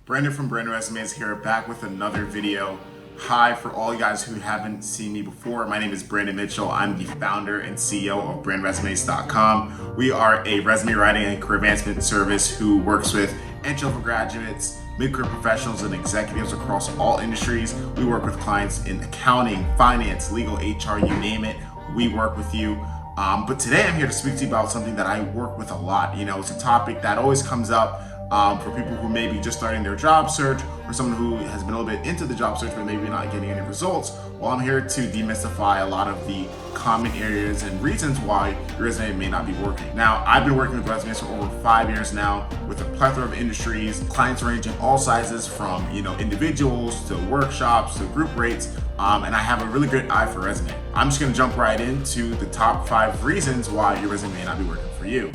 Brandon from BrandResumes here, back with another video. Hi, for all you guys who haven't seen me before, my name is Brandon Mitchell. I'm the founder and CEO of BrandResumes.com. We are a resume writing and career advancement service who works with entry-level graduates, mid-career professionals, and executives across all industries. We work with clients in accounting, finance, legal, HR, you name it. We work with you. But today I'm here to speak to you about something that I work with a lot. It's a topic that always comes up for people who may be just starting their job search, or someone who has been a little bit into the job search but maybe not getting any results. Well, I'm here to demystify a lot of the common areas and reasons why your resume may not be working. Now, I've been working with resumes for over 5 years now with a plethora of industries, clients ranging all sizes from individuals to workshops to group rates, and I have a really good eye for resume. I'm just gonna jump right into the top 5 reasons why your resume may not be working for you.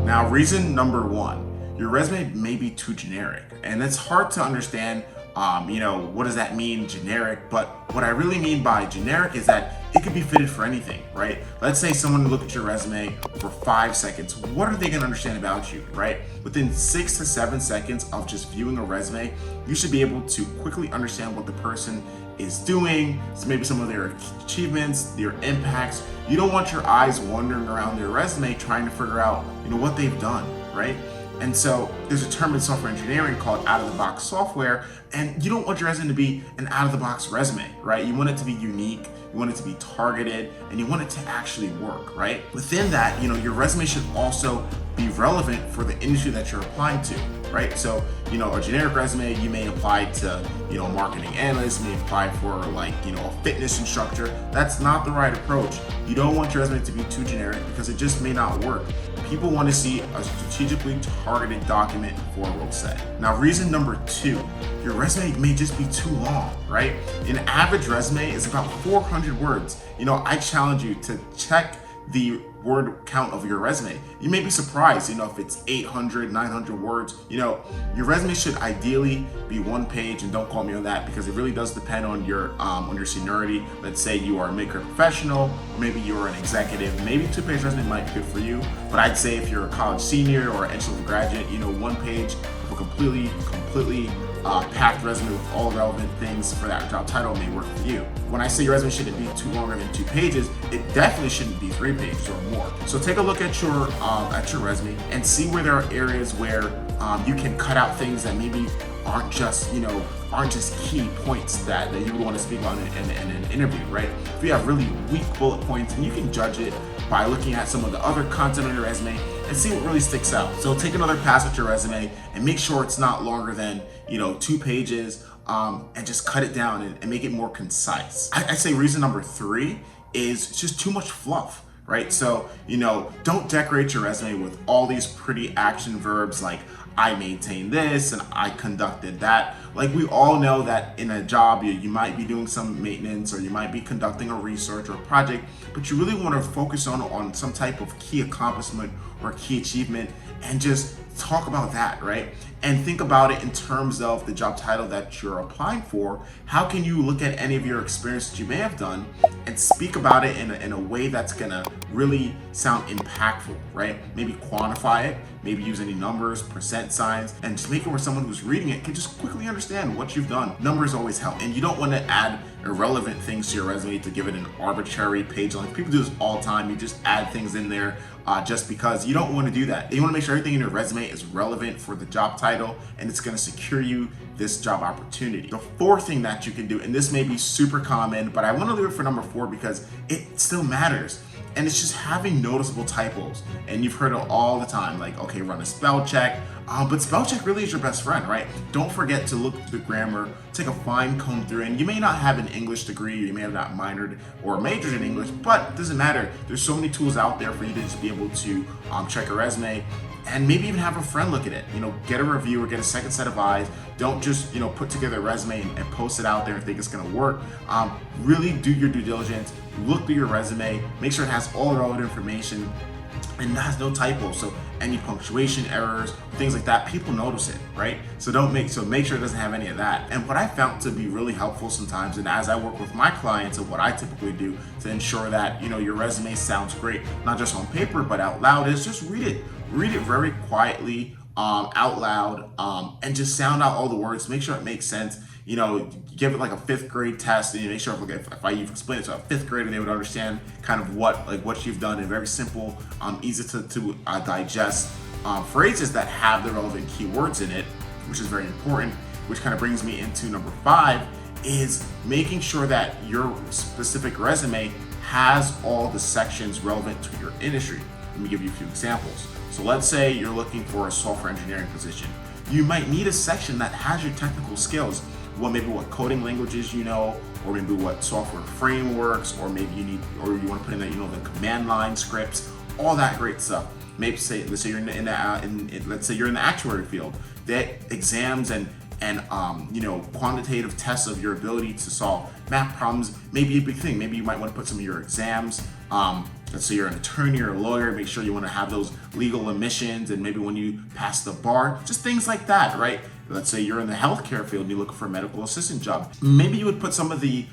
Now, reason number 1, your resume may be too generic, and it's hard to understand, what does that mean, generic? But what I really mean by generic is that it could be fitted for anything, right? Let's say someone look at your resume for 5 seconds. What are they gonna understand about you, right? Within 6 to 7 seconds of just viewing a resume, you should be able to quickly understand what the person is doing, so maybe some of their achievements, their impacts. You don't want your eyes wandering around their resume trying to figure out, what they've done, right? And so there's a term in software engineering called out-of-the-box software, and you don't want your resume to be an out-of-the-box resume, right? You want it to be unique, you want it to be targeted, and you want it to actually work, right? Within that, your resume should also be relevant for the industry that you're applying to, right? So, a generic resume, you may apply to, a marketing analyst, you may apply for a fitness instructor. That's not the right approach. You don't want your resume to be too generic because it just may not work. People want to see a strategically targeted document for a role set. Now, reason number 2, your resume may just be too long, right? An average resume is about 400 words. I challenge you to check the word count of your resume. You may be surprised, if it's 800, 900 words. Your resume should ideally be 1 page, and don't quote me on that because it really does depend on your seniority. Let's say you are a mid-career professional, or maybe you're an executive. Maybe 2-page resume might be good for you, but I'd say if you're a college senior or an entry-level graduate, 1 page of a completely packed resume with all relevant things for that job title may work for you. When I say your resume shouldn't be too longer than 2 pages, it definitely shouldn't be 3 pages or more. So take a look at your resume and see where there are areas where you can cut out things that maybe aren't just key points that you would want to speak on in an interview, right? If you have really weak bullet points, and you can judge it by looking at some of the other content on your resume and see what really sticks out. So take another pass at your resume and make sure it's not longer than 2 pages, and just cut it down and make it more concise. I say reason number 3 is just too much fluff, right? So, don't decorate your resume with all these pretty action verbs like I maintained this and I conducted that. Like, we all know that in a job, you might be doing some maintenance, or you might be conducting a research or a project, but you really want to focus on some type of key accomplishment or key achievement and just talk about that, right? And think about it in terms of the job title that you're applying for. How can you look at any of your experience that you may have done and speak about it in a way that's gonna really sound impactful, right? Maybe quantify it, maybe use any numbers, percent signs, and just make it where someone who's reading it can just quickly understand what you've done. Numbers always help, and you don't want to add irrelevant things to your resume to give it an arbitrary page length. People do this all the time. You just add things in there just because. You don't want to do that. You want to make sure everything in your resume is relevant for the job title, and it's going to secure you this job opportunity. The 4th thing that you can do, and this may be super common, but I want to leave it for number 4 because it still matters. And it's just having noticeable typos. And you've heard it all the time, like, okay, run a spell check. But spell check really is your best friend, right? Don't forget to look through the grammar, take a fine comb through, and you may not have an English degree, or you may have not minored or majored in English, but it doesn't matter. There's so many tools out there for you to just be able to check a resume, and maybe even have a friend look at it. Get a review or get a second set of eyes. Don't just put together a resume and post it out there and think it's gonna work. Really do your due diligence, look through your resume, make sure it has all the relevant information, and it has no typos, so any punctuation errors, things like that, people notice it, right? So make sure it doesn't have any of that. And what I found to be really helpful sometimes, and as I work with my clients, and what I typically do to ensure that your resume sounds great, not just on paper but out loud, is just read it very quietly, out loud, and just sound out all the words. Make sure it makes sense. Give it like a 5th grade test, and you make sure if you've explained it to a 5th grader, they would understand kind of what you've done in very simple, easy to digest phrases that have the relevant keywords in it, which is very important. Which kind of brings me into number 5, is making sure that your specific resume has all the sections relevant to your industry. Let me give you a few examples. So let's say you're looking for a software engineering position. You might need a section that has your technical skills. Maybe what coding languages or maybe what software frameworks, or maybe you want to put in that the command line scripts, all that great stuff. Maybe let's say you're in the actuary field. That exams and quantitative tests of your ability to solve math problems may be a big thing. Maybe you might want to put some of your exams. Let's say you're an attorney or a lawyer, make sure you want to have those legal admissions, and maybe when you pass the bar, just things like that, right? Let's say you're in the healthcare field and you're looking for a medical assistant job. Maybe you would put some of the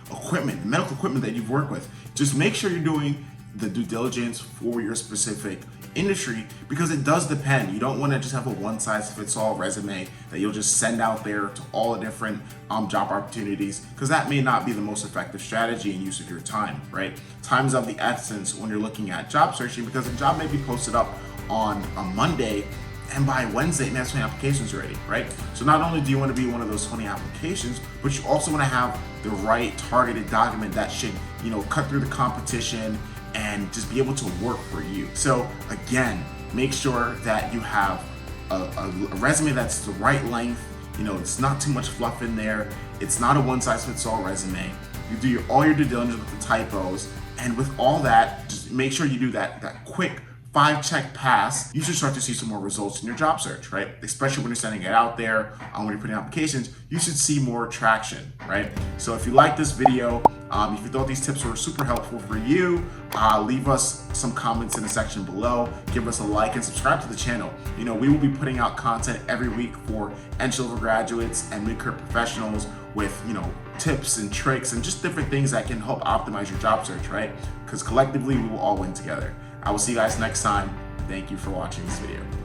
medical equipment that you've worked with. Just make sure you're doing the due diligence for your specific industry, because it does depend. You don't want to just have a one-size-fits-all resume that you'll just send out there to all the different job opportunities, because that may not be the most effective strategy and use of your time, right? Time's of the essence when you're looking at job searching, because a job may be posted up on a Monday, and by Wednesday it may have 20 applications already, right? So not only do you want to be one of those 20 applications, but you also want to have the right targeted document that should cut through the competition and just be able to work for you. So again, make sure that you have a resume that's the right length. It's not too much fluff in there. It's not a one-size-fits-all resume. You do all your due diligence with the typos, and with all that, just make sure you do that quick 5-check pass. You should start to see some more results in your job search, right? Especially when you're sending it out there, when you're putting applications, you should see more traction, right? So if you like this video, if you thought these tips were super helpful for you, leave us some comments in the section below. Give us a like and subscribe to the channel. We will be putting out content every week for entry-level graduates and mid-career professionals with tips and tricks and just different things that can help optimize your job search, right? Because collectively we will all win together. I will see you guys next time. Thank you for watching this video.